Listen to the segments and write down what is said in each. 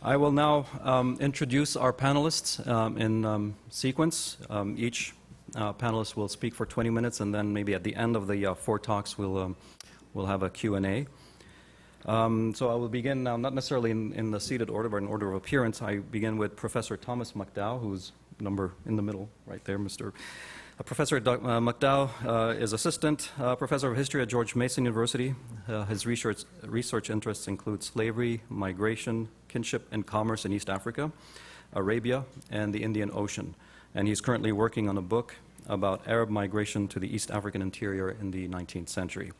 I will now introduce our panelists in sequence. Each panelist will speak for 20 minutes, and then maybe at the end of the 4 talks we'll have a Q&A. So I will begin now, not necessarily in the seated order, but in order of appearance. I begin with Professor Thomas McDow, who's number in the middle, right there, Mr. Professor McDow is Assistant Professor of History at George Mason University. His research interests include slavery, migration, kinship and commerce in East Africa, Arabia, and the Indian Ocean. And he's currently working on a book about Arab migration to the East African interior in the 19th century.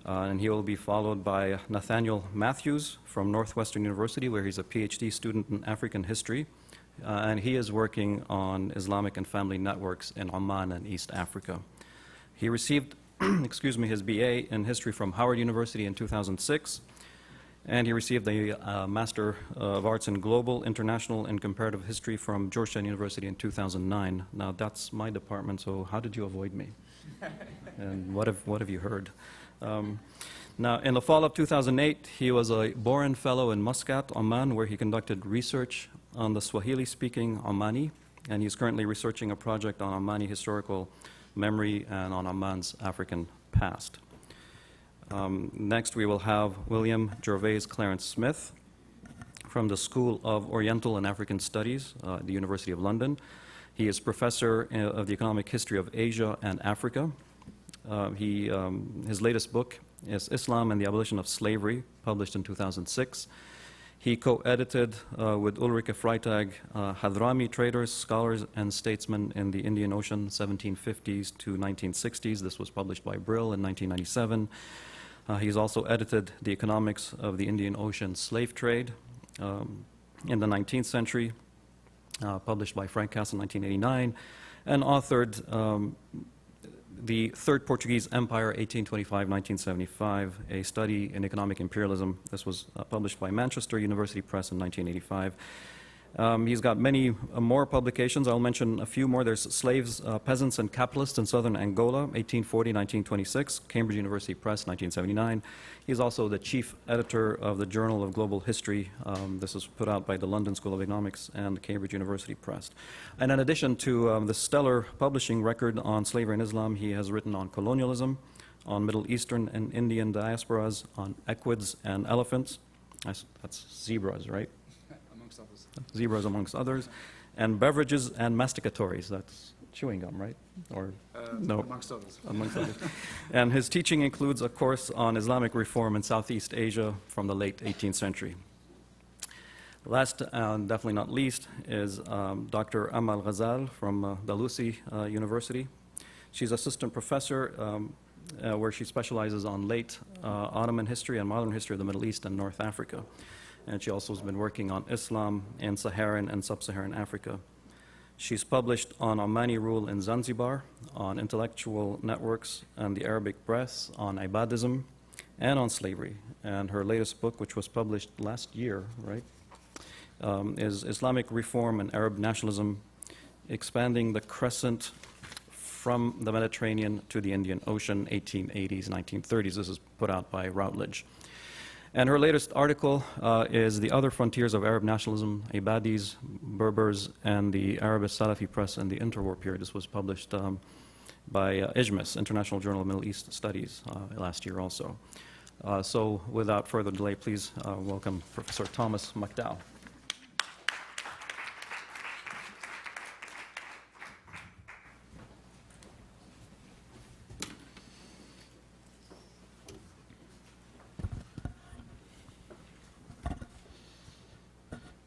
And he will be followed by Nathaniel Matthews from Northwestern University, where he's a PhD student in African history. And he is working on Islamic and family networks in Oman and East Africa. He received his BA in history from Howard University in 2006, and he received a Master of Arts in Global, International, and Comparative History from Georgetown University in 2009. Now, that's my department, so how did you avoid me? And what have you heard? Now, in the fall of 2008, he was a Boren Fellow in Muscat, Oman, where he conducted research on the Swahili-speaking Omani, and he's currently researching a project on Omani historical memory and on Oman's African past. Next, we will have William Gervais Clarence Smith from the School of Oriental and African Studies at the University of London. He is professor of the economic history of Asia and Africa. His latest book is Islam and the Abolition of Slavery, published in 2006. He co-edited with Ulrike Freitag Hadrami Traders, Scholars, and Statesmen in the Indian Ocean, 1750s to 1960s. This was published by Brill in 1997. He's also edited The Economics of the Indian Ocean Slave Trade in the 19th century, published by Frank Cass in 1989, and authored The Third Portuguese Empire, 1825-1975, a study in economic imperialism. This was published by Manchester University Press in 1985. He's got many more publications. I'll mention a few more. There's Slaves, Peasants, and Capitalists in Southern Angola, 1840-1926, Cambridge University Press, 1979. He's also the chief editor of the Journal of Global History. This is put out by the London School of Economics and the Cambridge University Press. And in addition to the stellar publishing record on slavery and Islam, he has written on colonialism, on Middle Eastern and Indian diasporas, on equids and elephants. That's zebras, right? Zebras amongst others, and beverages and masticatories. That's chewing gum, right? Or no? Amongst others. Amongst others. And his teaching includes a course on Islamic reform in Southeast Asia from the late 18th century. Last and definitely not least is Dr. Amal Ghazal from Dalhousie University. She's assistant professor where she specializes on late Ottoman history and modern history of the Middle East and North Africa. And she also has been working on Islam in Saharan and Sub-Saharan Africa. She's published on Omani rule in Zanzibar, on intellectual networks and the Arabic press, on Ibadism, and on slavery. And her latest book, which was published last year, right, is Islamic Reform and Arab Nationalism, Expanding the Crescent from the Mediterranean to the Indian Ocean, 1880s, 1930s. This is put out by Routledge. And her latest article is The Other Frontiers of Arab Nationalism, Ibadis, Berbers, and the Arabist Salafi Press in the Interwar Period. This was published by IJMIS, International Journal of Middle East Studies, last year also. So without further delay, please welcome Professor Thomas McDow.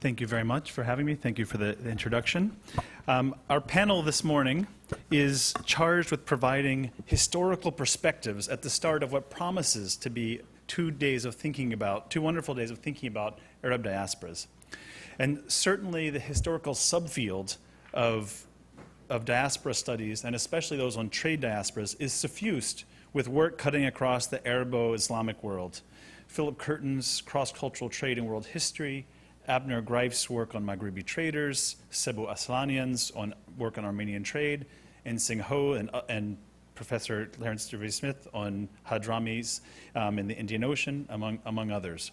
Thank you very much for having me. Thank you for the introduction. Our panel this morning is charged with providing historical perspectives at the start of what promises to be 2 wonderful days of thinking about Arab diasporas. And certainly the historical subfield of diaspora studies, and especially those on trade diasporas, is suffused with work cutting across the Arabo-Islamic world. Philip Curtin's cross-cultural trade and world history, Abner Greif's work on Maghrebi traders, Sebo Aslanian's work on Armenian trade, and Singh Ho and Professor Clarence Gervais Smith on Hadramis in the Indian Ocean, among others.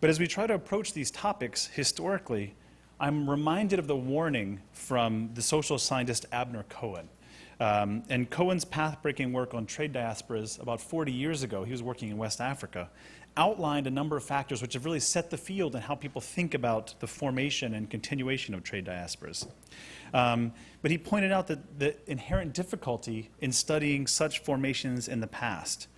But as we try to approach these topics historically, I'm reminded of the warning from the social scientist Abner Cohen. And Cohen's path-breaking work on trade diasporas about 40 years ago, he was working in West Africa, outlined a number of factors which have really set the field in how people think about the formation and continuation of trade diasporas. But he pointed out that the inherent difficulty in studying such formations in the past.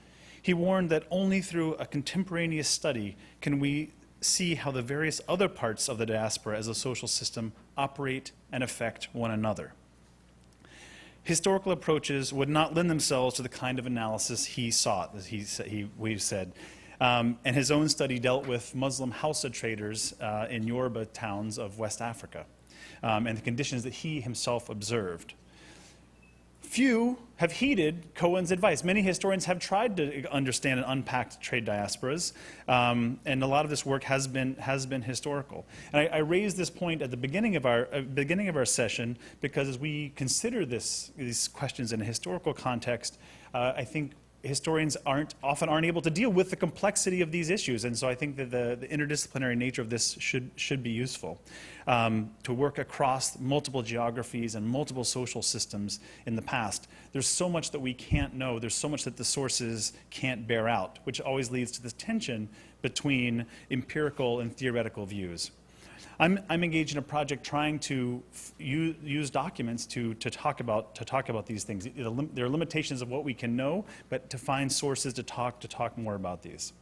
He warned that only through a contemporaneous study can we see how the various other parts of the diaspora as a social system operate and affect one another. Historical approaches would not lend themselves to the kind of analysis he sought, as we've said. And his own study dealt with Muslim Hausa traders in Yoruba towns of West Africa and the conditions that he himself observed. Few have heeded Cohen's advice. Many historians have tried to understand and unpack trade diasporas, and a lot of this work has been historical. And I raised this point at the beginning of our session because as we consider these questions in a historical context, I think historians often aren't able to deal with the complexity of these issues, and so I think that the interdisciplinary nature of this should be useful to work across multiple geographies and multiple social systems in the past. There's so much that we can't know. There's so much that the sources can't bear out, which always leads to this tension between empirical and theoretical views. I'm engaged in a project trying to use documents to talk about these things. There are limitations of what we can know, but to find sources to talk more about these.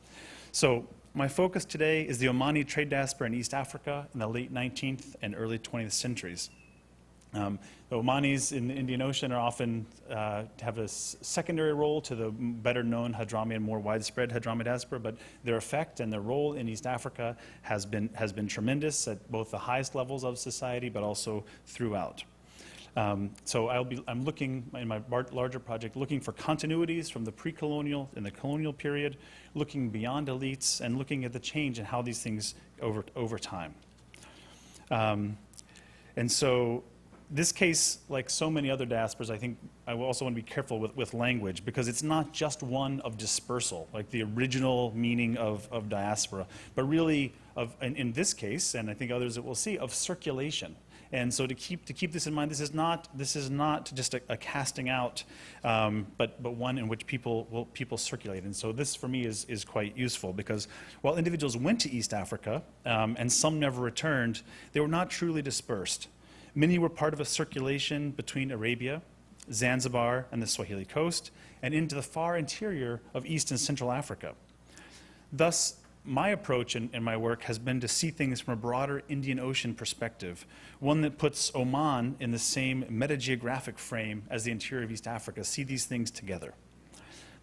So my focus today is the Omani trade diaspora in East Africa in the late 19th and early 20th centuries. The Omanis in the Indian Ocean are often have a secondary role to the better known Hadrami and more widespread Hadrami diaspora, but their effect and their role in East Africa has been tremendous at both the highest levels of society, but also throughout. So I'm looking in my larger project, looking for continuities from the pre-colonial and the colonial period, looking beyond elites, and looking at the change in how these things over time. And so this case, like so many other diasporas, I think I also want to be careful with language because it's not just one of dispersal, like the original meaning of diaspora, but really in this case, and I think others that we'll see, of circulation. And so to keep this in mind, this is not just a casting out, but one in which people circulate. And so this for me is quite useful because while individuals went to East Africa and some never returned, they were not truly dispersed. Many were part of a circulation between Arabia, Zanzibar, and the Swahili coast, and into the far interior of East and Central Africa. Thus, my approach in my work has been to see things from a broader Indian Ocean perspective, one that puts Oman in the same metageographic frame as the interior of East Africa, see these things together.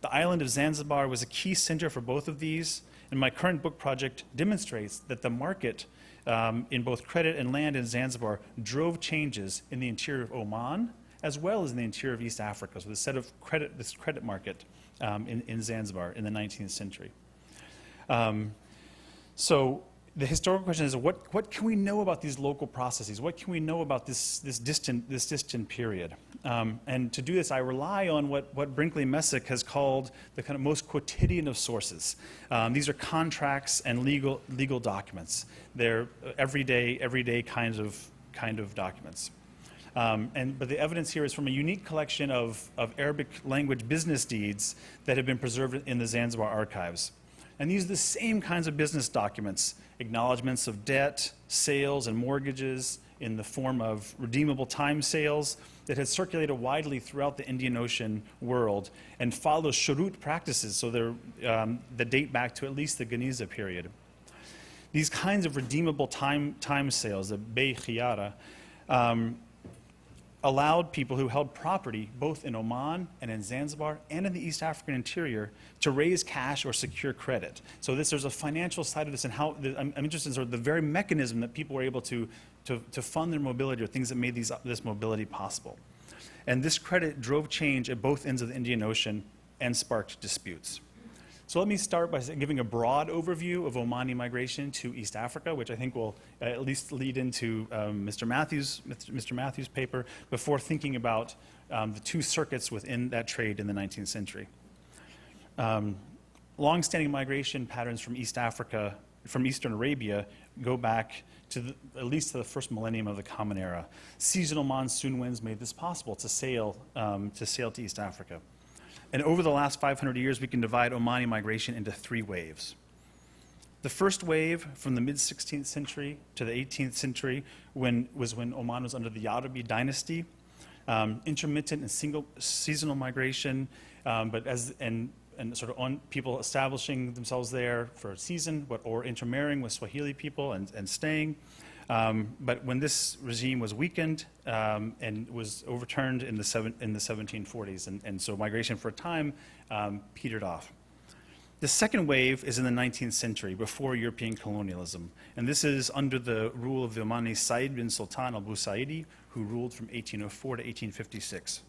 The island of Zanzibar was a key center for both of these, and my current book project demonstrates that the market in both credit and land in Zanzibar drove changes in the interior of Oman as well as in the interior of East Africa. So this credit market in Zanzibar in the 19th century. So the historical question is, what can we know about these local processes? What can we know about this distant period? And to do this, I rely on what Brinkley Messick has called the kind of most quotidian of sources. These are contracts and legal documents. They're everyday kinds of documents. But the evidence here is from a unique collection of Arabic language business deeds that have been preserved in the Zanzibar archives. And these are the same kinds of business documents, acknowledgments of debt, sales, and mortgages in the form of redeemable time sales that had circulated widely throughout the Indian Ocean world and follow shurut practices, so that date back to at least the Geniza period. These kinds of redeemable time sales, the bay khiyara, allowed people who held property both in Oman and in Zanzibar and in the East African interior to raise cash or secure credit. So there's a financial side of this and how, I'm interested in sort of the very mechanism that people were able to fund their mobility or things that made this mobility possible. And this credit drove change at both ends of the Indian Ocean and sparked disputes. So let me start by giving a broad overview of Omani migration to East Africa, which I think will at least lead into Mr. Matthews' paper before thinking about the two circuits within that trade in the 19th century. Long-standing migration patterns from East Africa from Eastern Arabia go back to at least to the first millennium of the Common Era. Seasonal monsoon winds made this possible to sail to East Africa. And over the last 500 years, we can divide Omani migration into 3 waves. The first wave from the mid-16th century to the 18th century was when Oman was under the Yarabi dynasty. Intermittent and seasonal migration, and sort of on people establishing themselves there for a season, or intermarrying with Swahili people and staying. But when this regime was weakened and was overturned in the 1740s, and so migration for a time petered off. The second wave is in the 19th century, before European colonialism, and this is under the rule of the Omani Said bin Sultan al Busaidi, who ruled from 1804 to 1856.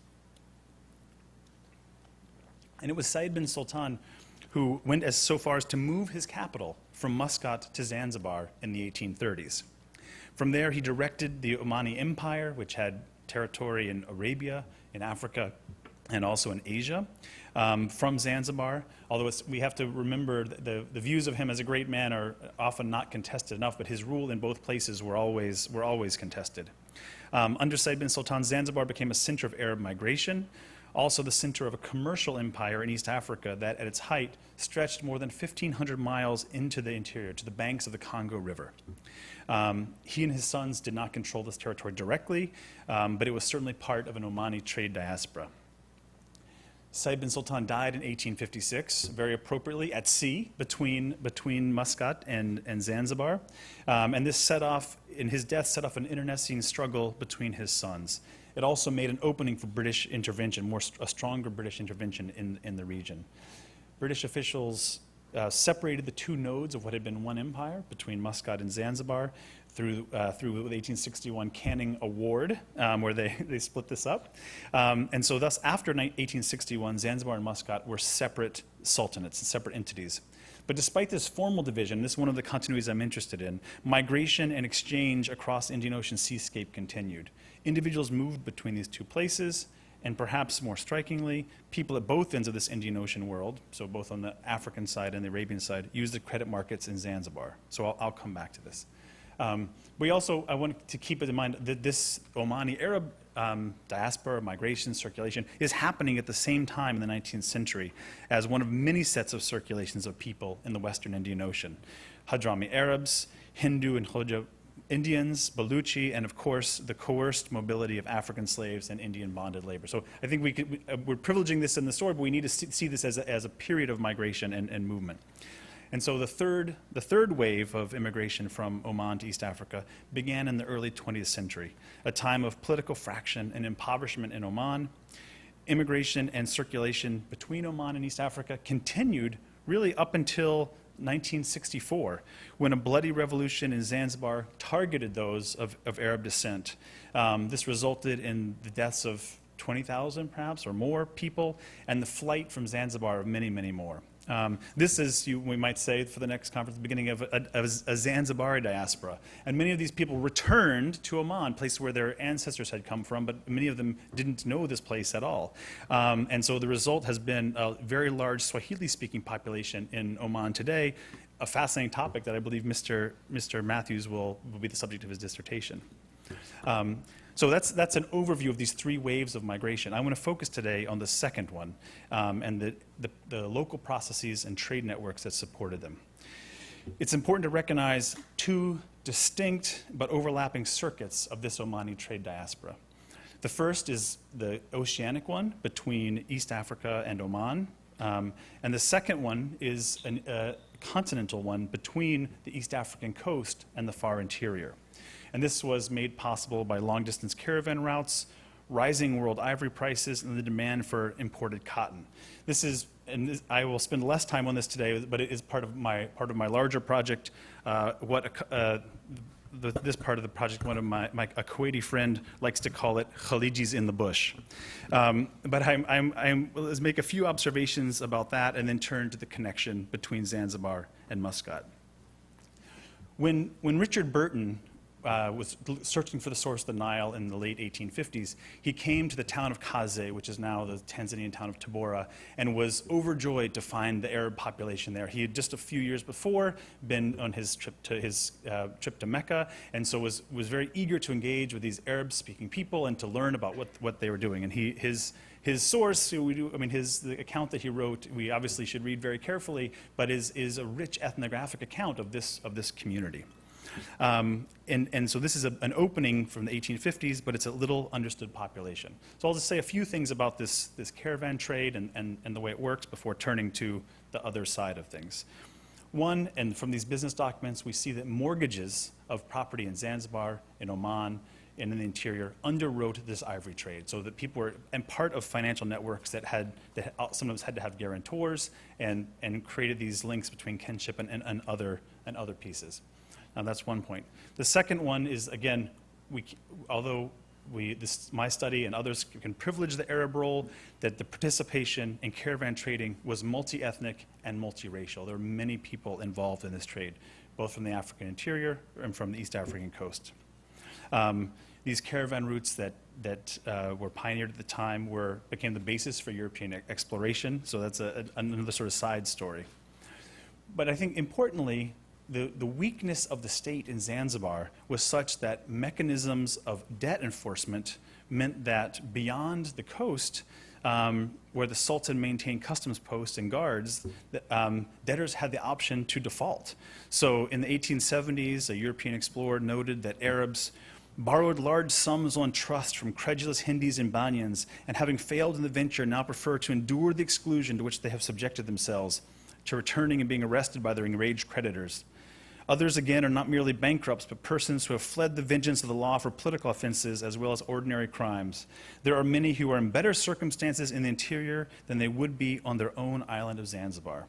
And it was Said bin Sultan who went as so far as to move his capital from Muscat to Zanzibar in the 1830s. From there, he directed the Omani Empire, which had territory in Arabia, in Africa, and also in Asia, from Zanzibar. Although we have to remember the views of him as a great man are often not contested enough, but his rule in both places were always contested. Under Said bin Sultan, Zanzibar became a center of Arab migration, also the center of a commercial empire in East Africa that at its height stretched more than 1,500 miles into the interior, to the banks of the Congo River. He and his sons did not control this territory directly, but it was certainly part of an Omani trade diaspora. Said bin Sultan died in 1856, very appropriately at sea between Muscat and Zanzibar. And this his death set off an internecine struggle between his sons. It also made an opening for British intervention, a stronger British intervention in the region. British officials separated the 2 nodes of what had been one empire between Muscat and Zanzibar through the 1861 Canning Award, where they split this up. And so thus, after 1861, Zanzibar and Muscat were separate sultanates, separate entities. But despite this formal division, this is one of the continuities I'm interested in, migration and exchange across the Indian Ocean seascape continued. Individuals moved between these 2 places, and perhaps more strikingly, people at both ends of this Indian Ocean world, so both on the African side and the Arabian side, used the credit markets in Zanzibar. So I'll come back to this. I want to keep it in mind that this Omani Arab diaspora, migration, circulation, is happening at the same time in the 19th century as one of many sets of circulations of people in the Western Indian Ocean. Hadrami Arabs, Hindu and Khoja Indians, Baluchi, and of course the coerced mobility of African slaves and Indian bonded labor. So I think we're privileging this in the story, but we need to see this as a period of migration and movement. And so the third wave of immigration from Oman to East Africa began in the early 20th century, a time of political fraction and impoverishment in Oman. Immigration and circulation between Oman and East Africa continued really up until 1964, when a bloody revolution in Zanzibar targeted those of Arab descent. This resulted in the deaths of 20,000 perhaps or more people, and the flight from Zanzibar of many, many more. This is, we might say, for the next conference, the beginning of a Zanzibari diaspora. And many of these people returned to Oman, a place where their ancestors had come from, but many of them didn't know this place at all. And so the result has been a very large Swahili-speaking population in Oman today, a fascinating topic that I believe Mr. Matthews will be the subject of his dissertation. So that's an overview of these 3 waves of migration. I want to focus today on the second one and the local processes and trade networks that supported them. It's important to recognize 2 distinct but overlapping circuits of this Omani trade diaspora. The first is the oceanic one between East Africa and Oman, and the second one is a continental one between the East African coast and the far interior. And this was made possible by long-distance caravan routes, rising world ivory prices, and the demand for imported cotton. I will spend less time on this today, but it is part of my larger project. This part of the project, one of a Kuwaiti friend likes to call it Khalijis in the bush. But let's make a few observations about that, and then turn to the connection between Zanzibar and Muscat. When Richard Burton was searching for the source of the Nile in the late 1850s, he came to the town of Kaze, which is now the Tanzanian town of Tabora, and was overjoyed to find the Arab population there. He had just a few years before been on his trip to Mecca, and so was very eager to engage with these Arab-speaking people and to learn about what they were doing. And his source, the account that he wrote, we obviously should read very carefully, but is a rich ethnographic account of this community. And so this is an opening from the 1850s, but it's a little understood population. So I'll just say a few things about this caravan trade and the way it works before turning to the other side of things. One, and from these business documents, we see that mortgages of property in Zanzibar, in Oman, and in the interior underwrote this ivory trade, so that people were and part of financial networks that sometimes had to have guarantors and created these links between kinship and other pieces. That's one point. The second one is, again, my study and others can privilege the Arab role, that the participation in caravan trading was multi-ethnic and multiracial. There were many people involved in this trade, both from the African interior and from the East African coast. These caravan routes that were pioneered at the time became the basis for European exploration, so that's another sort of side story. But I think importantly, the weakness of the state in Zanzibar was such that mechanisms of debt enforcement meant that beyond the coast, where the Sultan maintained customs posts and guards, debtors had the option to default. So in the 1870s, a European explorer noted that Arabs borrowed large sums on trust from credulous Hindis and Banyans, and having failed in the venture, now prefer to endure the exclusion to which they have subjected themselves, to returning and being arrested by their enraged creditors. Others, again, are not merely bankrupts, but persons who have fled the vengeance of the law for political offenses as well as ordinary crimes. There are many who are in better circumstances in the interior than they would be on their own island of Zanzibar.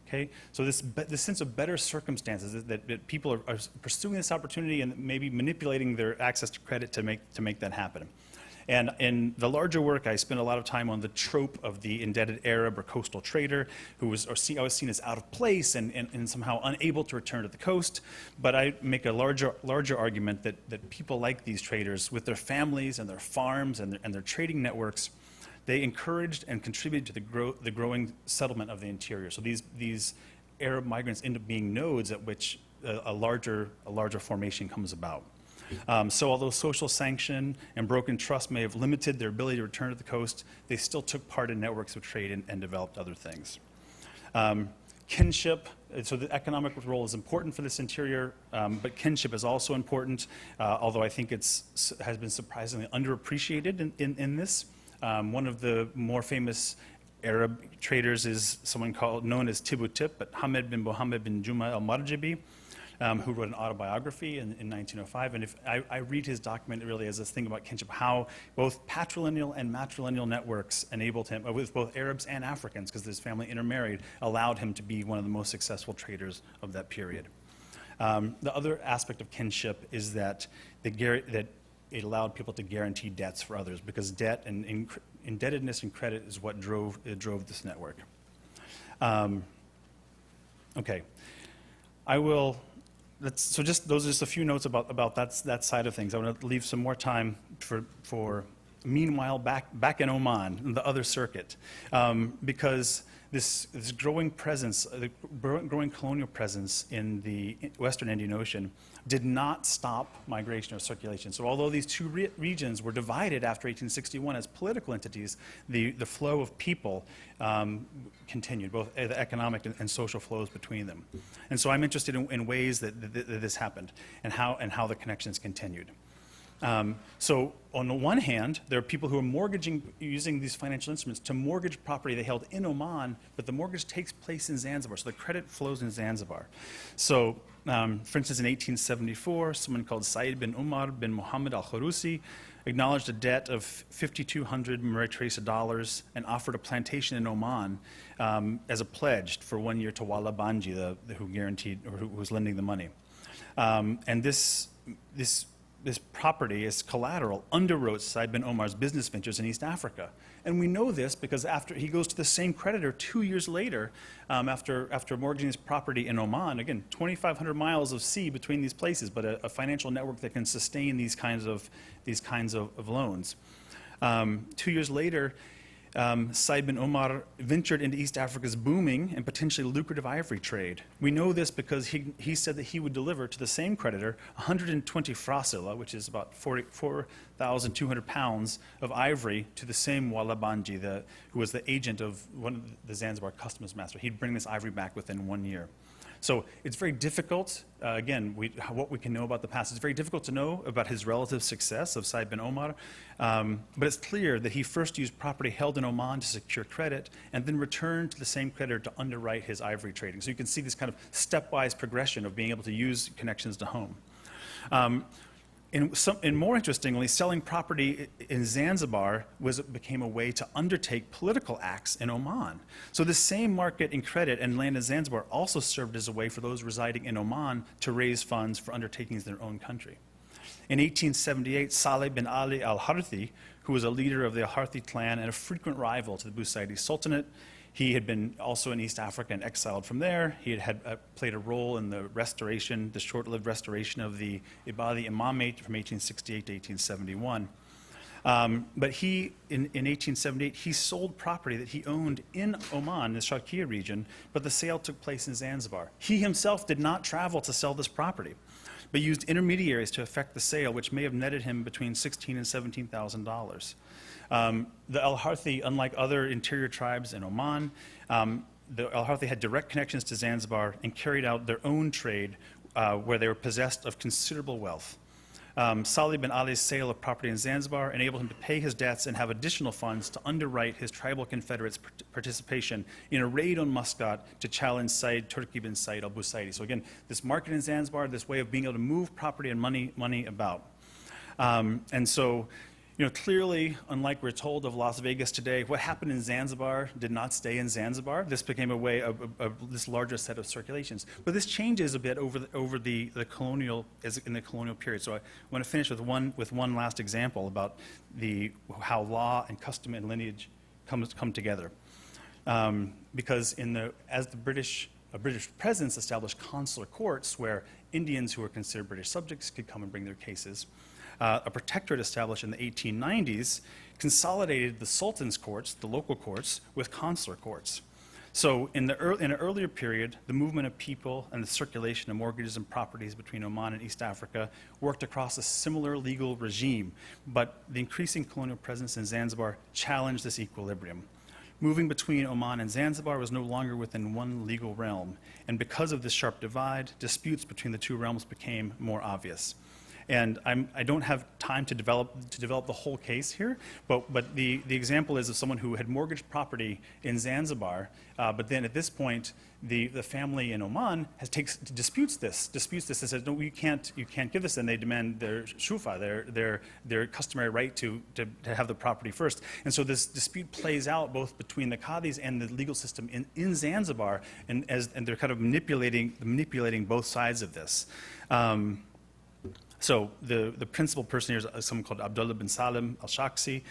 Okay? So this sense of better circumstances, that people are pursuing this opportunity and maybe manipulating their access to credit to make that happen. And in the larger work, I spent a lot of time on the trope of the indebted Arab or coastal trader who was seen as out of place and somehow unable to return to the coast. But I make a larger argument that people like these traders, with their families and their farms and their trading networks, they encouraged and contributed to the growing settlement of the interior. So these Arab migrants end up being nodes at which a larger formation comes about. So although social sanction and broken trust may have limited their ability to return to the coast, they still took part in networks of trade and developed other things. Kinship, so the economic role is important for this interior, but kinship is also important, although I think has been surprisingly underappreciated in this. One of the more famous Arab traders is someone known as Tibu Tip, but Hamed bin Mohammed bin Juma al-Marjibi, who wrote an autobiography in 1905. And if I read his document really as this thing about kinship, how both patrilineal and matrilineal networks enabled him, with both Arabs and Africans, because his family intermarried, allowed him to be one of the most successful traders of that period. The other aspect of kinship is that it allowed people to guarantee debts for others, because debt and indebtedness and credit is what drove this network. Okay, so those are just a few notes about that side of things. I want to leave some more time for meanwhile back in Oman, the other circuit, because this growing presence, the growing colonial presence in the Western Indian Ocean did not stop migration or circulation. So although these two regions were divided after 1861 as political entities, the flow of people continued, both the economic and social flows between them. And so I'm interested in ways that this happened and how the connections continued. So on the one hand, there are people who are using these financial instruments to mortgage property they held in Oman, but the mortgage takes place in Zanzibar, so the credit flows in Zanzibar. So, for instance, in 1874, someone called Said bin Umar bin Muhammad al-Khurusi acknowledged a debt of 5,200 Mauritius dollars and offered a plantation in Oman as a pledge for 1 year to Wala Banji, who guaranteed or who was lending the money. And this property as collateral underwrote Said bin Omar's business ventures in East Africa. And we know this because after he goes to the same creditor 2 years later, after mortgaging his property in Oman, again, 2,500 miles of sea between these places, but a financial network that can sustain these kinds of loans. 2 years later, Said bin Omar ventured into East Africa's booming and potentially lucrative ivory trade. We know this because he said that he would deliver to the same creditor 120 frasila, which is about 4,200 pounds of ivory, to the same Wala Banji, who was the agent of one of the Zanzibar customs master. He'd bring this ivory back within 1 year. So it's very difficult, again, what we can know about the past, it's very difficult to know about his relative success of Said bin Omar, but it's clear that he first used property held in Oman to secure credit and then returned to the same creditor to underwrite his ivory trading. So you can see this kind of stepwise progression of being able to use connections to home. And more interestingly, selling property in Zanzibar became a way to undertake political acts in Oman. So the same market in credit and land in Zanzibar also served as a way for those residing in Oman to raise funds for undertakings in their own country. In 1878, Saleh bin Ali al-Harthi, who was a leader of the al-Harthi clan and a frequent rival to the Busaidi Sultanate, he had been also in East Africa and exiled from there. He had played a role in the restoration, the short-lived restoration of the Ibadi Imamate from 1868 to 1871. But he, in 1878, he sold property that he owned in Oman, the Sharqiya region, but the sale took place in Zanzibar. He himself did not travel to sell this property, but used intermediaries to effect the sale, which may have netted him between $16,000 and $17,000. The al-Harthi, unlike other interior tribes in Oman, the al-Harthi had direct connections to Zanzibar and carried out their own trade where they were possessed of considerable wealth. Salih bin Ali's sale of property in Zanzibar enabled him to pay his debts and have additional funds to underwrite his tribal confederates' participation in a raid on Muscat to challenge Said Turki bin Said al-Busaidi. So again, this market in Zanzibar, this way of being able to move property and money about. And so, clearly, unlike we're told of Las Vegas today, what happened in Zanzibar did not stay in Zanzibar. This became a way of this larger set of circulations. But this changes a bit over the colonial, in the colonial period. So I want to finish with one last example about how law and custom and lineage come together. Because as a British presence established consular courts where Indians who were considered British subjects could come and bring their cases. A protectorate established in the 1890s consolidated the Sultan's courts, the local courts, with consular courts. So in an earlier period, the movement of people and the circulation of mortgages and properties between Oman and East Africa worked across a similar legal regime, but the increasing colonial presence in Zanzibar challenged this equilibrium. Moving between Oman and Zanzibar was no longer within one legal realm, and because of this sharp divide, disputes between the two realms became more obvious. And I don't have time to develop the whole case here, but the example is of someone who had mortgaged property in Zanzibar, but then at this point, the family in Oman disputes this and says, no, you can't give this, and they demand their shufa, their customary right to have the property first. And so this dispute plays out both between the qadis and the legal system in Zanzibar, and they're kind of manipulating both sides of this. So the principal person here is someone called Abdullah bin Salim al-Shaksi.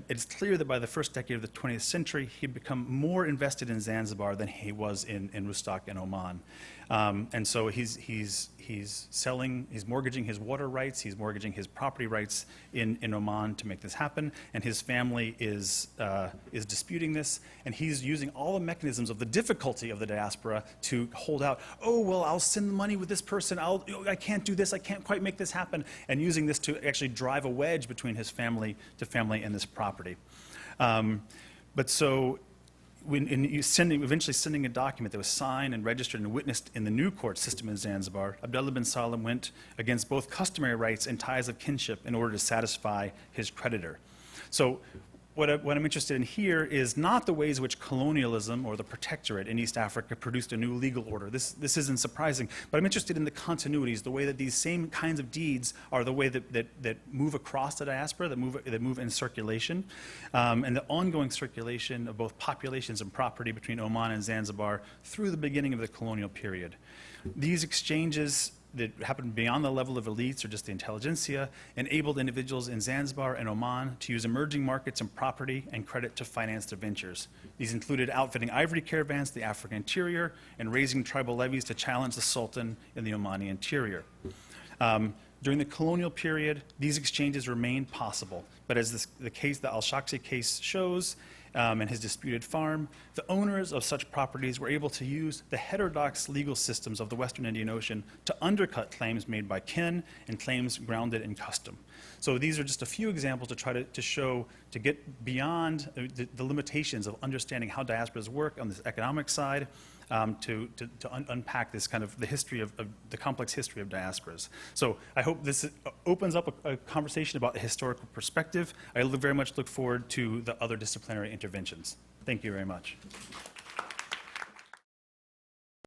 It's clear that by the first decade of the 20th century, he'd become more invested in Zanzibar than he was in Rustak and Oman. And so he's mortgaging his water rights, he's mortgaging his property rights in Oman to make this happen, and his family is disputing this, and he's using all the mechanisms of the difficulty of the diaspora to hold out, oh, well, I'll send the money with this person, I can't do this, I can't quite make this happen, and using this to actually drive a wedge between his family and this property. But so, eventually sending a document that was signed and registered and witnessed in the new court system in Zanzibar, Abdullah bin Salim went against both customary rights and ties of kinship in order to satisfy his creditor. So what I'm interested in here is not the ways in which colonialism or the protectorate in East Africa produced a new legal order. This isn't surprising, but I'm interested in the continuities, the way that these same kinds of deeds are the way that move across the diaspora, that move in circulation, and the ongoing circulation of both populations and property between Oman and Zanzibar through the beginning of the colonial period. These exchanges that happened beyond the level of elites or just the intelligentsia, enabled individuals in Zanzibar and Oman to use emerging markets and property and credit to finance their ventures. These included outfitting ivory caravans to the African interior and raising tribal levies to challenge the Sultan in the Omani interior. During the colonial period, these exchanges remained possible, but as the case, the Al-Shaksi case shows, and his disputed farm, the owners of such properties were able to use the heterodox legal systems of the Western Indian Ocean to undercut claims made by kin and claims grounded in custom. So these are just a few examples to try to show, to get beyond the limitations of understanding how diasporas work on this economic side, to unpack this kind of the history of the complex history of diasporas. So I hope this opens up a conversation about the historical perspective. I very much look forward to the other disciplinary interventions. Thank you very much.